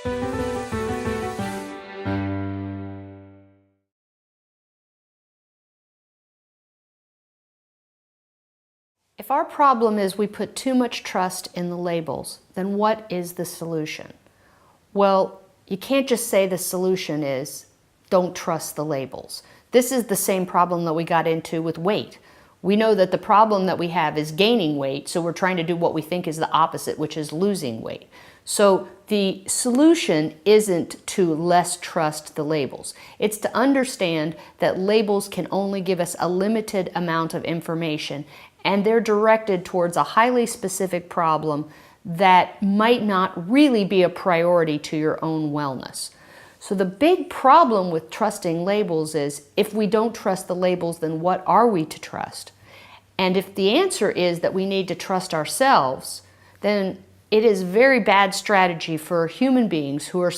If our problem is we put too much trust in the labels, then what is the solution? Well, you can't just say the solution is don't trust the labels. This is the same problem that we got into with weight. We know that the problem that we have is gaining weight, so we're trying to do what we think is the opposite, which is losing weight. So the solution isn't to less trust the labels. It's to understand that labels can only give us a limited amount of information, and they're directed towards a highly specific problem that might not really be a priority to your own wellness. So the big problem with trusting labels is, if we don't trust the labels, then what are we to trust? And if the answer is that we need to trust ourselves, then it is very bad strategy for human beings who are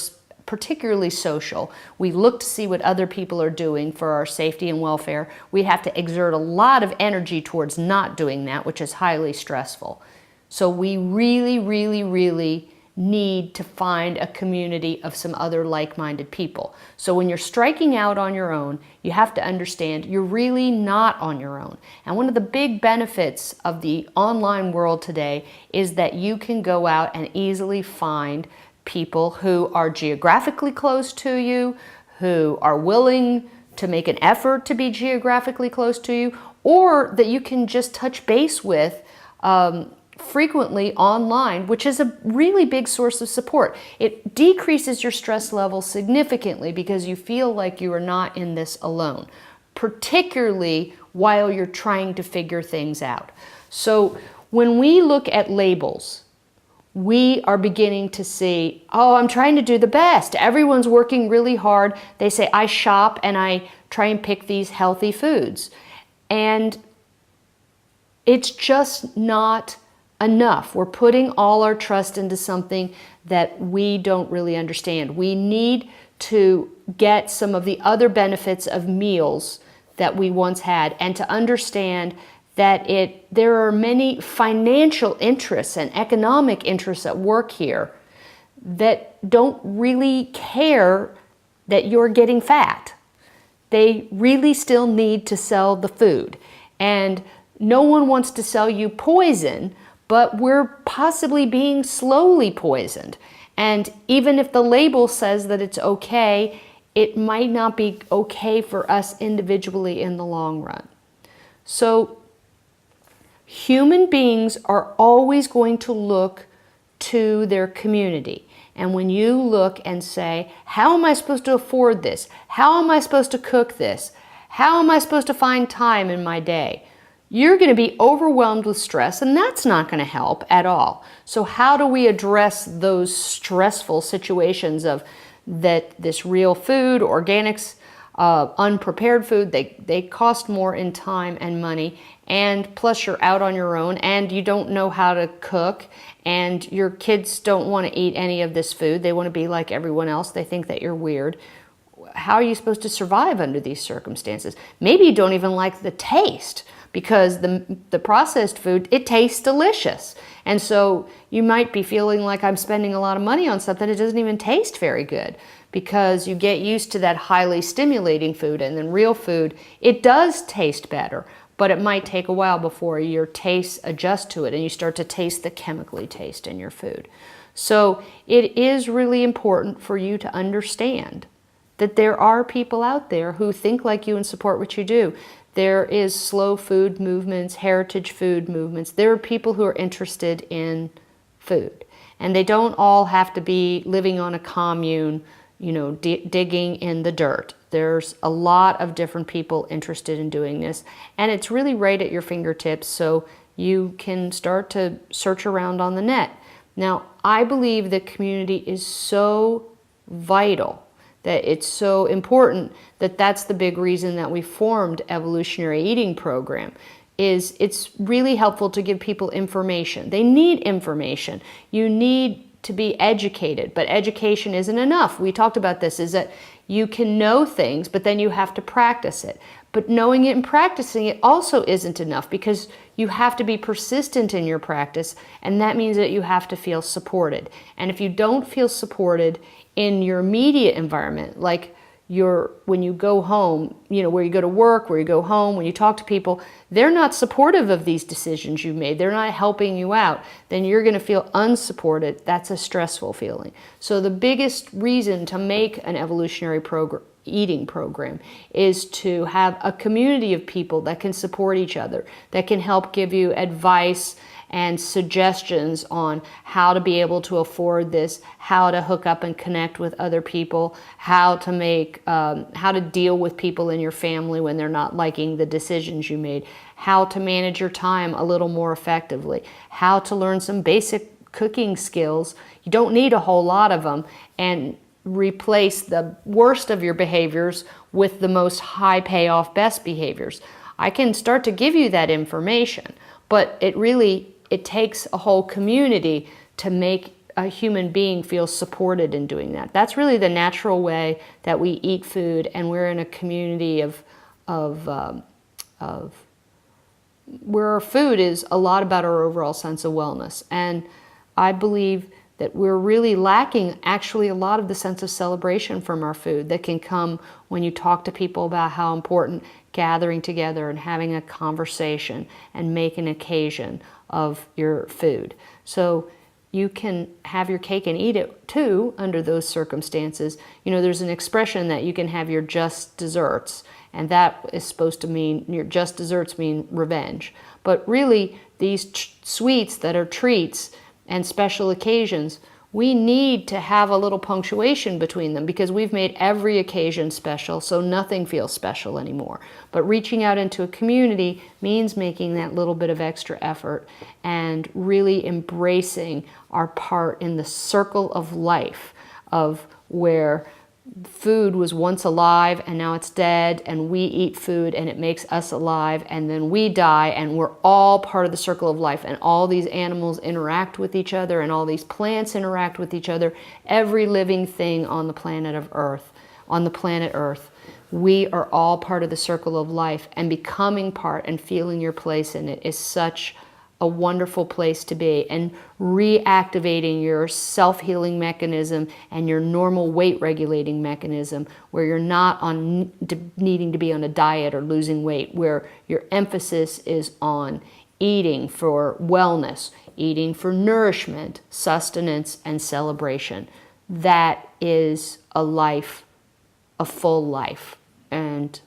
particularly social. We look to see what other people are doing for our safety and welfare. We have to exert a lot of energy towards not doing that, which is highly stressful. So we really need to find a community of some other like-minded people. So when you're striking out on your own, you have to understand you're really not on your own. And one of the big benefits of the online world today is that you can go out and easily find people who are geographically close to you, who are willing to make an effort to be geographically close to you, or that you can just touch base with frequently online, which is a really big source of support. It decreases your stress level significantly because you feel like you are not in this alone, particularly while you're trying to figure things out. So when we look at labels, we are beginning to see, oh, I'm trying to do the best. Everyone's working really hard. They say, I shop and I try and pick these healthy foods. And it's just not enough. We're putting all our trust into something that we don't really understand. We need to get some of the other benefits of meals that we once had, and to understand that there are many financial interests and economic interests at work here that don't really care that you're getting fat. They really still need to sell the food. And no one wants to sell you poison, but we're possibly being slowly poisoned. And even if the label says that it's okay, it might not be okay for us individually in the long run. So human beings are always going to look to their community. And when you look and say, how am I supposed to afford this? How am I supposed to cook this? How am I supposed to find time in my day? You're going to be overwhelmed with stress, and that's not going to help at all. So how do we address those stressful situations of that this real food, organics, unprepared food, they cost more in time and money, and plus you're out on your own and you don't know how to cook, and your kids don't want to eat any of this food. They want to be like everyone else. They think that you're weird. How are you supposed to survive under these circumstances? Maybe you don't even like the taste, because the processed food, it tastes delicious. And so you might be feeling like, I'm spending a lot of money on something that doesn't even taste very good, because you get used to that highly stimulating food. And then real food, it does taste better, but it might take a while before your tastes adjust to it and you start to taste the chemically taste in your food. So it is really important for you to understand that there are people out there who think like you and support what you do. There is slow food movements, heritage food movements. There are people who are interested in food. And they don't all have to be living on a commune, digging in the dirt. There's a lot of different people interested in doing this. And it's really right at your fingertips, so you can start to search around on the net. Now, I believe that community is so vital, that it's so important, that that's the big reason that we formed Evolutionary Eating Program. It's really helpful to give people information. They need information. You need to be educated, but education isn't enough. We talked about this, is that you can know things, but then you have to practice it. But knowing it and practicing it also isn't enough, because you have to be persistent in your practice, and that means that you have to feel supported. And if you don't feel supported in your immediate environment, like when you go home, where you go to work, where you go home, when you talk to people, they're not supportive of these decisions you made, they're not helping you out, then you're going to feel unsupported. That's a stressful feeling. So the biggest reason to make an evolutionary eating program is to have a community of people that can support each other, that can help give you advice and suggestions on how to be able to afford this, how to hook up and connect with other people, how to deal with people in your family when they're not liking the decisions you made, how to manage your time a little more effectively, how to learn some basic cooking skills. You don't need a whole lot of them, and replace the worst of your behaviors with the most high payoff best behaviors. I can start to give you that information, but it takes a whole community to make a human being feel supported in doing that. That's really the natural way that we eat food, and we're in a community of where our food is a lot about our overall sense of wellness. And I believe that we're really lacking actually a lot of the sense of celebration from our food that can come when you talk to people about how important gathering together and having a conversation and make an occasion of your food. So you can have your cake and eat it too under those circumstances. There's an expression that you can have your just desserts, and that is supposed to mean, your just desserts mean revenge. But really, these sweets that are treats and special occasions, we need to have a little punctuation between them, because we've made every occasion special, so nothing feels special anymore. But reaching out into a community means making that little bit of extra effort and really embracing our part in the circle of life, of where food was once alive and now it's dead, and we eat food and it makes us alive, and then we die, and we're all part of the circle of life, and all these animals interact with each other, and all these plants interact with each other. Every living thing on the planet Earth, we are all part of the circle of life, and becoming part and feeling your place in it is such a wonderful place to be. And reactivating your self-healing mechanism and your normal weight regulating mechanism, where you're not needing to be on a diet or losing weight, where your emphasis is on eating for wellness, eating for nourishment, sustenance, and celebration. That is a life, a full life, and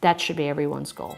that should be everyone's goal.